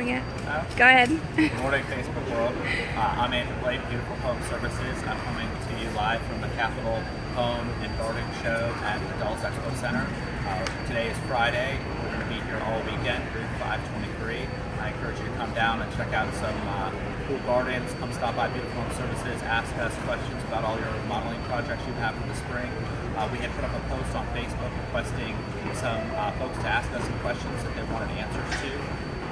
calling it. Go ahead. Good morning, Facebook world. I'm Andrew Blake, Beautiful Home Services. I'm coming to you live from the Capitol Home and Garden Show at the Dulles Expo Center. Today is Friday. We're going to be here all weekend, through 523. I encourage you to come down and check out some cool gardens. Come stop by Beautiful Home Services. Ask us questions about all your remodeling projects you have for the spring. We had put up a post on Facebook requesting some folks to ask us some questions that they wanted answers to.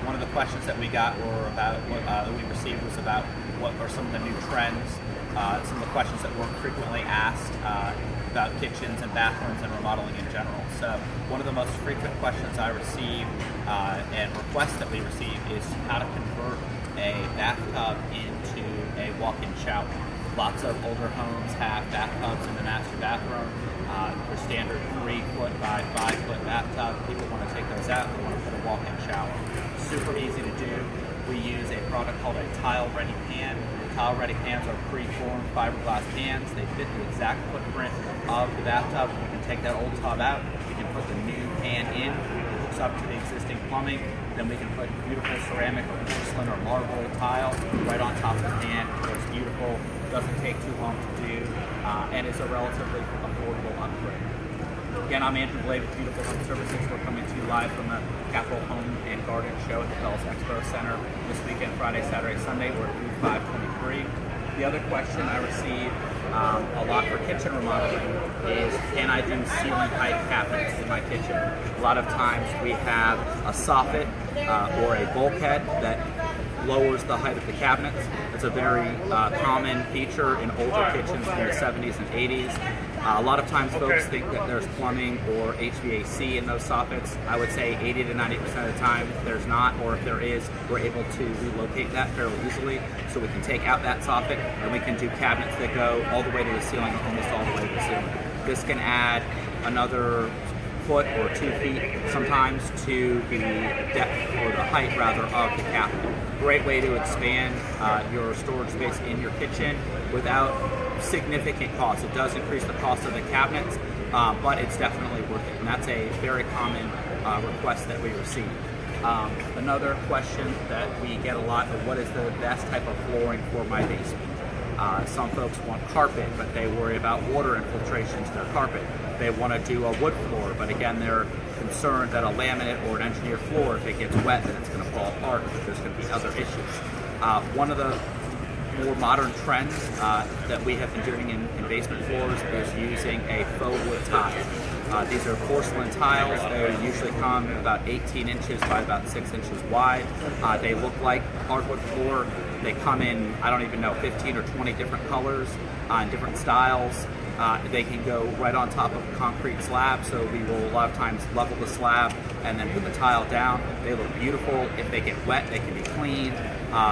One of the questions that we got were about that we received was about what are some of the new trends, some of the questions that weren't frequently asked about kitchens and bathrooms and remodeling in general. So one of the most frequent questions I receive and requests that we receive is how to convert a bathtub into a walk-in shower. Lots of older homes have bathtubs in the master bathroom. Your standard 3-foot by 5-foot bathtub. People want to take those out. They want to put a walk-in shower. Super easy to do. We use a product called a tile-ready pan. Tile-ready pans are pre-formed fiberglass pans. They fit the exact footprint of the bathtub. We can take that old tub out. We can put the new pan in. It hooks up to the existing plumbing. Then we can put beautiful ceramic or porcelain or marble tile right on top of the pan. It looks beautiful. Doesn't take too long to do, and is a relatively affordable upgrade. Again, I'm Andrew Blake with Beautiful Home Services. We're coming to you live from the Capitol Home and Garden Show at the Dulles Expo Center this weekend, Friday, Saturday, Sunday. We're at 523. The other question I receive a lot for kitchen remodeling is, can I do ceiling height cabinets in my kitchen? A lot of times we have a soffit or a bulkhead that lowers the height of the cabinets. It's a very common feature in older kitchens from the 70s and 80s. A lot of times folks think that there's plumbing or HVAC in those soffits. I would say 80 to 90% of the time there's not, or if there is, we're able to relocate that fairly easily. So we can take out that soffit and we can do cabinets that go all the way to the ceiling, almost all the way to the ceiling. This can add another foot or 2 feet sometimes to the depth or the height rather of the cabinet. Great way to expand your storage space in your kitchen without significant cost. It does increase the cost of the cabinets, but it's definitely worth it. And that's a very common request that we receive. Another question that we get a lot of, what is the best type of flooring for my basement? Some folks want carpet, but they worry about water infiltration to their carpet. They want to do a wood floor, but again, they're concerned that a laminate or an engineered floor, if it gets wet, then it's going to fall apart, because there's going to be other issues. One of the more modern trends that we have been doing in basement floors is using a faux wood tile. These are porcelain tiles. They usually come about 18 inches by about 6 inches wide. They look like hardwood floor. They come in, I don't even know, 15 or 20 different colors and different styles. They can go right on top of a concrete slab, so we will a lot of times level the slab and then put the tile down. They look beautiful. If they get wet, they can be cleaned.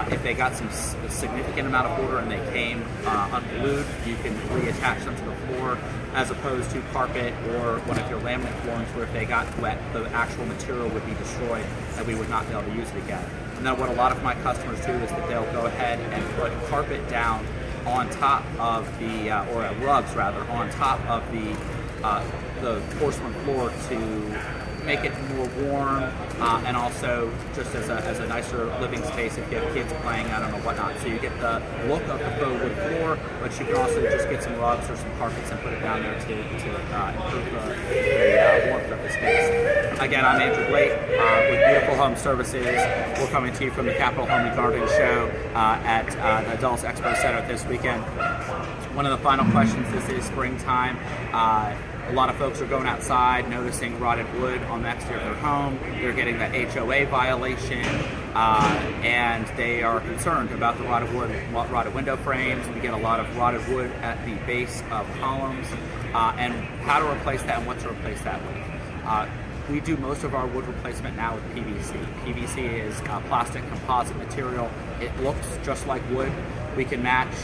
If they got some significant amount of water and they came unglued, you can reattach them to the floor, as opposed to carpet or one of your laminate floorings where if they got wet, the actual material would be destroyed and we would not be able to use it again. And then what a lot of my customers do is that they'll go ahead and put carpet down on top of the, or rugs rather, on top of the porcelain floor to make it more warm, and also just as a nicer living space if you have kids playing, I don't know, whatnot. So you get the look of the faux wood floor, but you can also just get some rugs or some carpets and put it down there to improve the warmth of the space. Again, I'm Andrew Blake with Beautiful Home Services. We're coming to you from the Capitol Home and Garden Show at the Dulles Expo Center this weekend. One of the final questions, this is springtime. A lot of folks are going outside, noticing rotted wood on the exterior of their home. They're getting that HOA violation, and they are concerned about the rotted window frames. We get a lot of rotted wood at the base of columns, and how to replace that and what to replace that with. We do most of our wood replacement now with PVC. PVC is a plastic composite material. It looks just like wood. We can match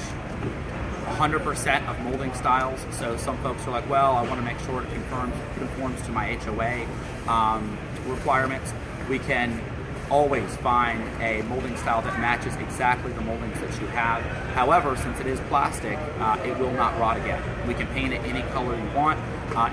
100% of molding styles. So some folks are like, well, I want to make sure it conforms to my HOA requirements. We can always find a molding style that matches exactly the moldings that you have. However, since it is plastic, it will not rot again. We can paint it any color you want.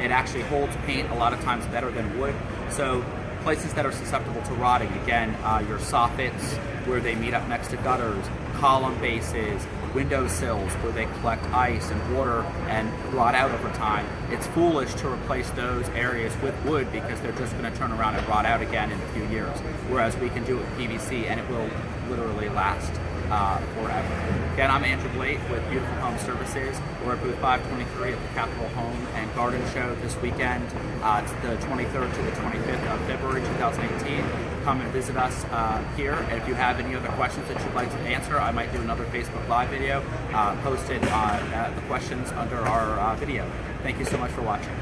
It actually holds paint a lot of times better than wood. So Places that are susceptible to rotting, again, your soffits where they meet up next to gutters, column bases, window sills where they collect ice and water and rot out over time. It's foolish to replace those areas with wood because they're just going to turn around and rot out again in a few years. Whereas we can do it with PVC and it will literally last forever. Again, I'm Andrew Blake with Beautiful Home Services. We're at booth 523 at the Capitol Home and Garden Show this weekend. It's the 23rd to the 25th of February 2018. Come and visit us here. And if you have any other questions that you'd like to answer, I might do another Facebook Live video posted the questions under our video. Thank you so much for watching.